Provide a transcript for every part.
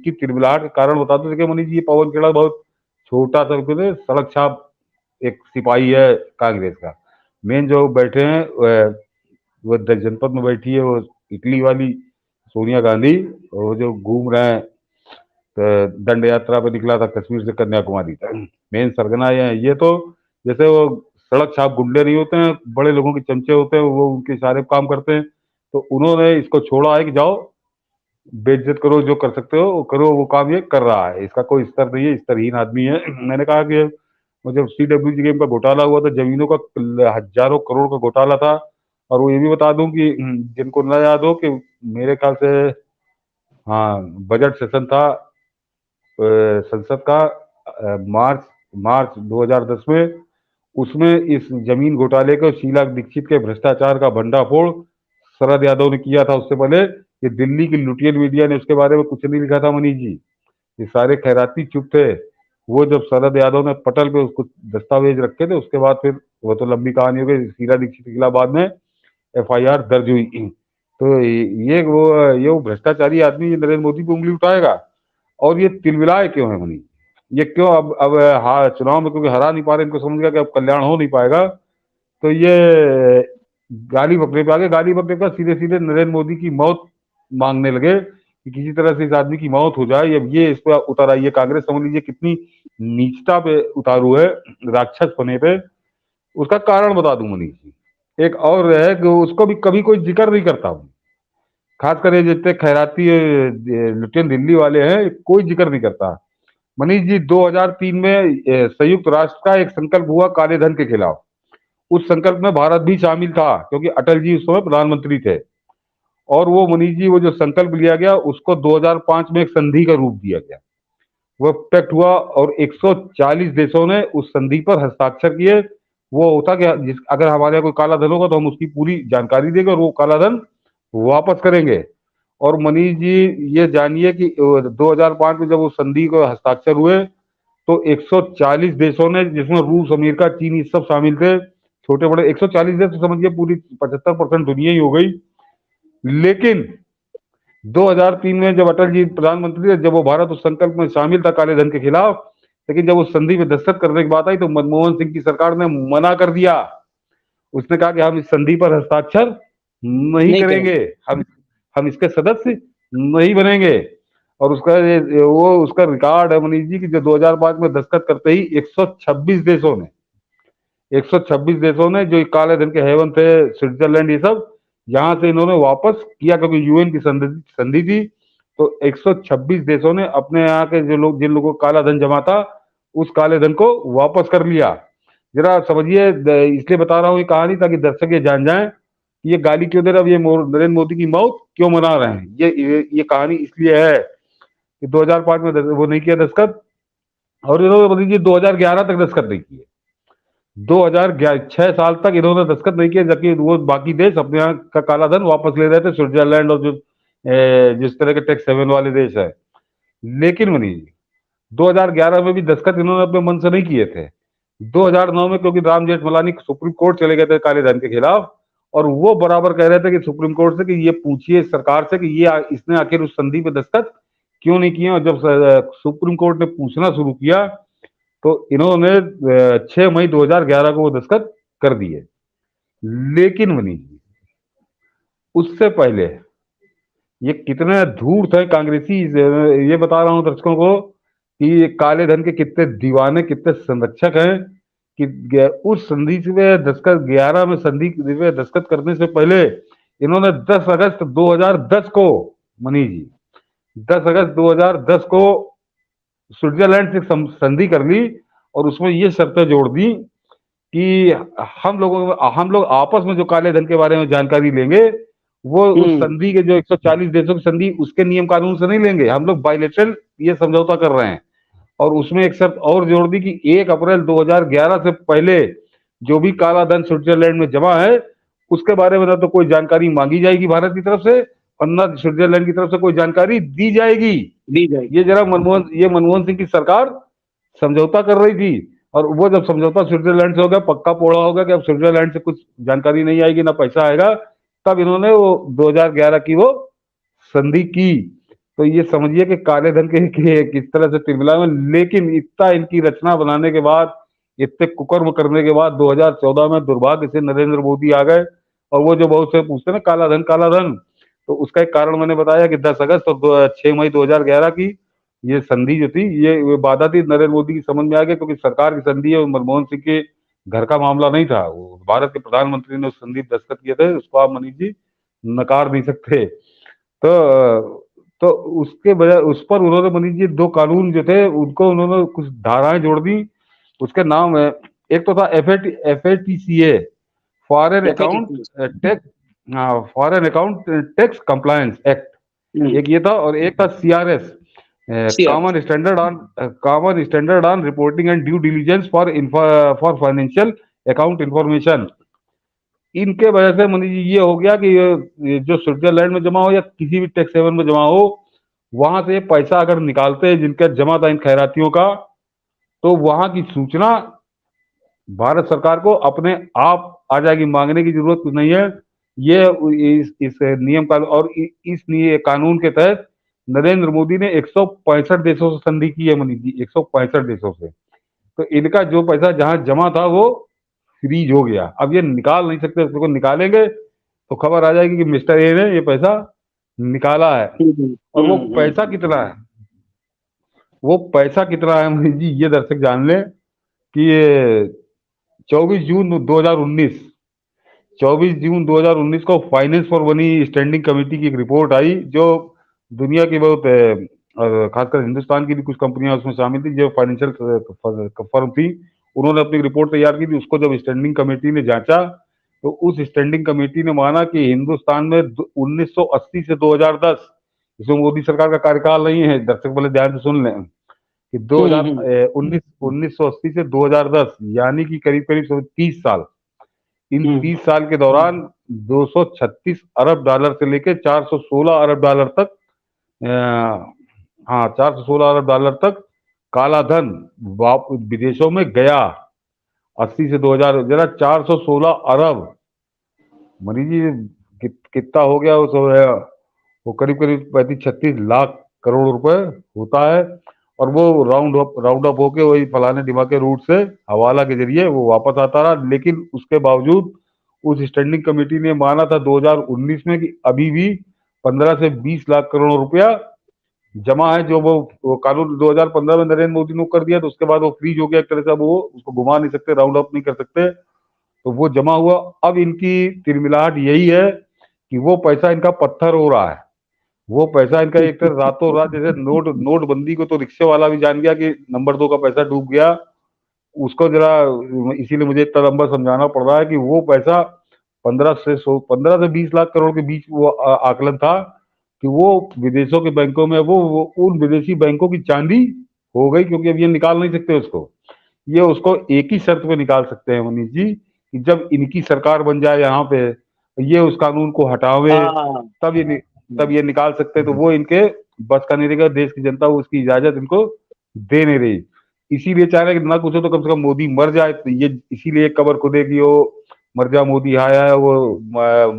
की तिलमिलाहट के कारण बता दूं। देखिए मनीष जी, ये पवन खेड़ा बहुत छोटा सा सड़क छाप एक सिपाही है कांग्रेस का। मेन जो बैठे हैं वो जनपद में बैठी है वो इटली वाली सोनिया गांधी, और वो जो घूम रहे हैं दंड यात्रा पे निकला था कश्मीर से कन्याकुमारी तक, मेन सरगना ये है। ये तो जैसे वो सड़क छाप गुंडे नहीं होते हैं, बड़े लोगों के चमचे होते हैं, वो उनके सारे काम करते हैं। तो उन्होंने इसको छोड़ा है कि जाओ बेइज्जत करो, जो कर सकते हो वो करो। वो काम ये कर रहा है, इसका कोई स्तर नहीं है, स्तरहीन आदमी है। मैंने कहा कि जब CWG गेम का घोटाला हुआ था, जमीनों का हजारों करोड़ का घोटाला था। और वो ये भी बता दूं कि जिनको न याद हो कि मेरे ख्याल से, हाँ, बजट सेशन था संसद का मार्च मार्च 2010 में। उसमें इस जमीन घोटाले को, शीला दीक्षित के भ्रष्टाचार का भंडाफोड़ शरद यादव ने किया था। उससे पहले ये दिल्ली की लुटियन मीडिया ने उसके बारे में कुछ नहीं लिखा था मनीष जी। ये सारे खैराती चुप थे। वो जब शरद यादव ने पटल पे उसको दस्तावेज रखे थे, उसके बाद फिर वो तो लंबी कहानी हो गई। शीला दीक्षित के खिलाफ बाद में FIR दर्ज हुई। तो ये वो भ्रष्टाचारी आदमी ये नरेंद्र मोदी पे उंगली उठाएगा। और ये तिलमिलाए क्यों है मनीष? ये क्यों अब हाँ, चुनाव में क्योंकि हरा नहीं पा रहे, इनको समझ गया कि अब कल्याण हो नहीं पाएगा, तो ये गाली बकरे पे आगे गाली बकरे का सीधे सीधे नरेंद्र मोदी की मौत मांगने लगे कि किसी तरह से इस आदमी की मौत हो जाए। अब ये इस पर उतर आई है कांग्रेस, समझ लीजिए कितनी नीचता पे उतारू है, राक्षस बने पे। उसका कारण बता दूं मनीष जी, एक और है कि उसको भी कभी कोई जिक्र नहीं करता हूँ। खासकर ये जितने खैराती लुटेन दिल्ली वाले हैं, कोई जिक्र नहीं करता। मनीष जी, 2003 में संयुक्त राष्ट्र का एक संकल्प हुआ काले धन के खिलाफ। उस संकल्प में भारत भी शामिल था, क्योंकि अटल जी उस समय प्रधानमंत्री थे। और वो मनीष जी, वो जो संकल्प लिया गया उसको 2005 में एक संधि का रूप दिया गया। वो पैक्ट हुआ और 140 देशों ने उस संधि पर हस्ताक्षर किए। वो होता कि अगर हमारे यहाँ कोई काला धन होगा तो हम उसकी पूरी जानकारी देंगे और वो काला धन वापस करेंगे। और मनीष जी, ये जानिए कि 2005 में जब वो संधि को हस्ताक्षर हुए तो 140 देशों ने, जिसमें रूस, अमेरिका, चीन, ये सब शामिल थे, छोटे बड़े 140 देश, तो समझिए पूरी 75% दुनिया ही हो गई। लेकिन 2003 में जब अटल जी प्रधानमंत्री थे, जब वो भारत उस संकल्प में शामिल था काले धन के खिलाफ, लेकिन जब उस संधि में दस्तखत करने की बात आई तो मनमोहन सिंह की सरकार ने मना कर दिया। उसने कहा कि हम इस संधि पर हस्ताक्षर नहीं नहीं करेंगे, करेंगे। हम इसके सदस्य नहीं बनेंगे। और वो उसका रिकॉर्ड है मनीष जी कि जो 2005 में दस्तखत करते ही 126 देशों ने जो काले धन के हेवन थे, स्विट्जरलैंड, ये सब, यहाँ से इन्होंने वापस किया, क्योंकि UN की संधि थी। तो 126 देशों ने अपने यहाँ के जो लोग, जिन लोगों को काला धन जमा था, उस काले धन को वापस कर लिया। जरा समझिए, इसलिए बता रहा हूँ ये कहानी, ताकि दर्शक ये जान जाएं कि ये गाली क्यों दे रहे हैं, अब ये नरेंद्र मोदी की मौत क्यों मना रहे हैं। ये कहानी इसलिए है कि 2005 में वो नहीं किया दस्तखत, और इन्होंने बोल दीजिए 2011 तक दस्तखत नहीं किए। 2011 6 साल तक इन्होंने दस्तखत नहीं किया, जबकि वो बाकी देश अपने यहाँ का काला धन वापस ले रहे थे, स्विट्जरलैंड और जो जिस तरह के टैक्स हेवन वाले देश है। लेकिन मनीष जी, 2011 में भी दस्तखत इन्होंने अपने मन से नहीं किए थे। 2009 में क्योंकि राम जेठमलानी सुप्रीम कोर्ट चले गए थे काले धन के खिलाफ, और वो बराबर कह रहे थे कि सुप्रीम कोर्ट से कि ये पूछिए सरकार से कि ये इसने आखिर उस संधि पे दस्तखत क्यों नहीं किए। और जब सुप्रीम कोर्ट ने पूछना शुरू किया तो इन्होंने 6 मई 2011 को वो दस्तखत कर दिए। लेकिन मनीष जी, उससे पहले ये कितने धूर्त है कांग्रेसी, ये बता रहा हूं दर्शकों को कि ये काले धन के कितने दीवाने, कितने संरक्षक हैं कि उस संधि में दस्तखत, 11 में संधि में दस्तखत करने से पहले इन्होंने 10 अगस्त 2010 को, मनीष जी, 10 अगस्त 2010 को स्विट्जरलैंड से संधि कर ली। और उसमें ये शर्तें जोड़ दी कि हम लोग आपस में जो काले धन के बारे में जानकारी लेंगे, वो उस संधि के जो 140 देशों की संधि, उसके नियम कानून से नहीं लेंगे, हम लोग बायलेटरल ये समझौता कर रहे हैं। और उसमें एक शर्त और जोड़ दी कि 1 अप्रैल 2011 से पहले जो भी काला धन स्विट्जरलैंड में जमा है, उसके बारे में ना तो कोई जानकारी मांगी जाएगी भारत की तरफ से, और ना स्विट्जरलैंड की तरफ से कोई जानकारी दी जाएगी। ये जरा मनमोहन सिंह की सरकार समझौता कर रही थी। और वो जब समझौता स्विट्जरलैंड से हो गया, पक्का पोड़ा हो गया कि अब स्विट्जरलैंड से कुछ जानकारी नहीं आएगी, ना पैसा आएगा, तब इन्होंने वो 2011 की वो संधि की। तो ये समझिए कि काले धन के किस तरह से तिलमिला में, लेकिन इतना इनकी रचना बनाने के बाद, इतने कुकर्म करने के बाद 2014 में दुर्भाग्य से नरेंद्र मोदी आ गए। और वो जो बहुत से पूछते हैं ना काला धन, तो उसका एक कारण मैंने बताया कि 10 अगस्त और 6 मई 2011 की ये संधि जो थी, ये वादा थी, नरेंद्र मोदी की समझ में आ गया क्योंकि सरकार की संधि है, मनमोहन सिंह के घर का मामला नहीं था, वो भारत के प्रधानमंत्री ने उस संधि पर दस्तखत किए थे, उसको आप मनीष जी नकार नहीं सकते। तो तो उसके बजाय उस पर उन्होंने मनीष जी दो कानून जो थे उनको उन्होंने कुछ धाराएं जोड़ दी। उसके नाम है, एक तो था FATCA, foreign account FATC। Tax, हाँ foreign account tax compliance act, एक ये था, और एक था CRS, CRS। Common standard on reporting and due diligence for financial account information. इनके वजह से मनीष जी ये हो गया कि ये जो स्विट्जरलैंड में जमा हो या किसी भी टैक्स हेवन में जमा हो, वहां से पैसा अगर निकालते हैं जिनका जमा था इन खैरातियों का, तो वहां की सूचना भारत सरकार को अपने आप आ जाएगी, मांगने की जरूरत कुछ नहीं है। ये इस नियम का, और इस कानून के तहत नरेंद्र मोदी ने 165 देशों से संधि की है मनीष जी, 165 देशों से। तो इनका जो पैसा जहां जमा था वो फ्रीज हो गया, अब ये निकाल नहीं सकते, उसको निकालेंगे तो खबर आ जाएगी कि मिस्टर ए ने ये पैसा निकाला है। और वो पैसा कितना है, वो पैसा कितना है मनीष जी, ये दर्शक जान लें कि ये 24 जून 2019, 24 जून 2019 को finance for money standing committee की एक रिपोर्ट आई, जो दुनिया की बहुत और खासकर हिंदुस्तान की भी कुछ कंपनियां उसमें शामिल थी, जो फाइनेंशियल फर्म थी, उन्होंने अपनी रिपोर्ट तैयार की थी। उसको जब स्टैंडिंग कमेटी ने जांचा, तो उस स्टैंडिंग कमेटी ने माना कि हिंदुस्तान में 1980 से 2010, इसमें मोदी सरकार का कार्यकाल नहीं है, दर्शक बोले ध्यान से सुन लें, कि 1980 से 2010 यानी कि करीब करीब 30 साल, इन 30 साल के दौरान 236 अरब डॉलर से लेकर 416 अरब डॉलर तक, हाँ 416 अरब डॉलर तक काला धन विदेशों में गया। 80 से 2000 जरा 416 अरब, मनीष जी कितना हो गया वो करीब करीब 35-36 लाख करोड़ रुपए होता है। और वो राउंड अप होके वही फलाने ढिमाके रूट से हवाला के जरिए वो वापस आता रहा। लेकिन उसके बावजूद उस स्टैंडिंग कमेटी ने माना था 2019 में कि अभी भी 15 से 20 लाख करोड़ रुपया जमा है, जो वो कानून 2015 में नरेंद्र मोदी ने कर दिया, तो उसके बाद वो फ्रीज हो गया एक तरह से, वो उसको घुमा नहीं सकते, राउंड अप नहीं कर सकते, तो वो जमा हुआ। अब इनकी तिरमिलाहट यही है कि वो पैसा इनका पत्थर हो रहा है, वो पैसा इनका एक तरह रातों रात, जैसे नोटबंदी को तो रिक्शे वाला भी जान गया कि नंबर 2 का पैसा डूब गया, उसको जरा इसीलिए मुझे इतना लंबा समझाना पड़ रहा है कि वो पैसा 15 से 20 लाख करोड़ के बीच वो आकलन था कि वो विदेशों के बैंकों में, वो उन विदेशी बैंकों की चांदी हो गई, क्योंकि अब ये निकाल नहीं सकते उसको। ये उसको एक ही शर्त पे निकाल सकते हैं मनीष जी, कि जब इनकी सरकार बन जाए यहाँ पे, ये उस कानून को हटावे, तब ये निकाल सकते हैं। तो वो इनके बस का नहीं रहेगा, देश की जनता वो उसकी इजाजत इनको दे नहीं रही। इसीलिए चाह रहे कि ना कुछ हो तो कम से कम मोदी मर जाए, तो ये इसीलिए कबर खुदे की वो मर जा मोदी आया है। वो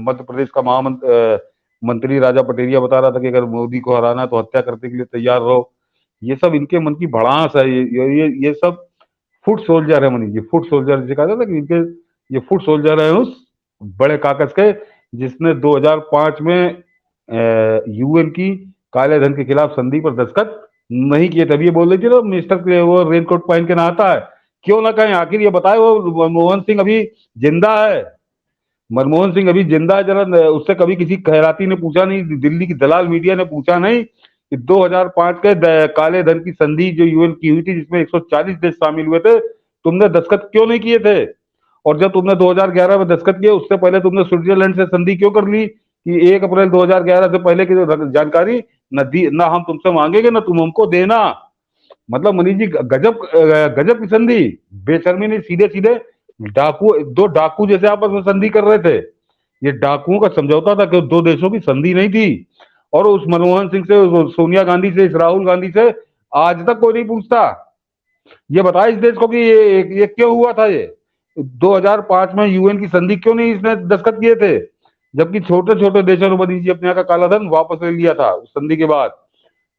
मध्य प्रदेश का मंत्री राजा पटेरिया बता रहा था कि अगर मोदी को हराना है तो हत्या करने के लिए तैयार रहो। ये सब इनके मन की भड़ास है, ये सब फुट सोल्जर है मनीष जी, फुट सोल्जर जिसे कहा जाता है कि इनके ये फुट सोल्जर है उस बड़े कागज के, जिसने 2005 में UN की काले धन के खिलाफ संधि पर दस्तखत नहीं किए। तभी ये बोल रही थी ना मिनिस्टर वो रेनकोट पहन के नहाता है, क्यों ना कहें, आखिर ये बताए वो मनमोहन सिंह अभी जिंदा है, मनमोहन सिंह अभी जिंदा है। जरा उससे कभी किसी खैराती ने पूछा नहीं, दिल्ली की दलाल मीडिया ने पूछा नहीं कि 2005 के काले धन की संधि जो UN की हुई थी, जिसमें 140 देश शामिल हुए थे, तुमने दस्तखत क्यों नहीं किए थे? और जब तुमने 2011 में दस्तखत किए, उससे पहले तुमने स्विट्जरलैंड से संधि क्यों कर ली कि 1 अप्रैल 2011 से पहले की जानकारी न हम तुमसे मांगेंगे न तुम हमको देना। मतलब मनीष जी गजब गजब की संधि, बेशर्मी नहीं, सीधे सीधे डाकू, दो डाकू जैसे आपस में संधि कर रहे थे। ये डाकुओं का समझौता था कि दो देशों की संधि नहीं थी। और उस मनमोहन सिंह से, उस सोनिया गांधी से, इस राहुल गांधी से आज तक कोई नहीं पूछता। ये बताया इस देश को कि ये क्यों हुआ था, ये 2005 में UN की संधि क्यों नहीं इसने दस्तखत किए थे, जबकि छोटे छोटे देशों ने मनीष जी अपने यहाँ का काला धन वापस ले लिया था उस संधि के बाद।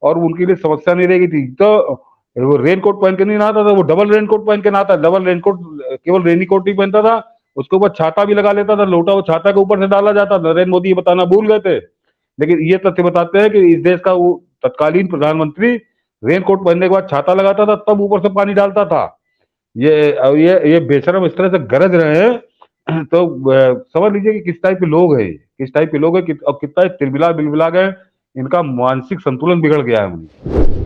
और उनके लिए समस्या नहीं रहेगी थी। तो वो रेन कोट पहन के नहीं नहाता था, वो डबल रेन कोट पहन के नहाता। डबल रेन कोट, केवल रेनी कोट नहीं पहनता था, उसके ऊपर छाता भी लगा लेता था। लोटा वो छाता के ऊपर से डाला जाता। नरेंद्र मोदी ये बताना भूल गए थे, लेकिन ये तथ्य बताते हैं कि इस देश का वो तत्कालीन प्रधानमंत्री रेन कोट पहनने के बाद छाता लगाता था, तब ऊपर से पानी डालता था। ये बेशरम इस तरह से गरज रहे हैं तो समझ लीजिए कि किस टाइप के लोग हैं, किस टाइप के लोग हैं और कितना तिलमिला बिलमिला गए, इनका मानसिक संतुलन बिगड़ गया है उन्हें।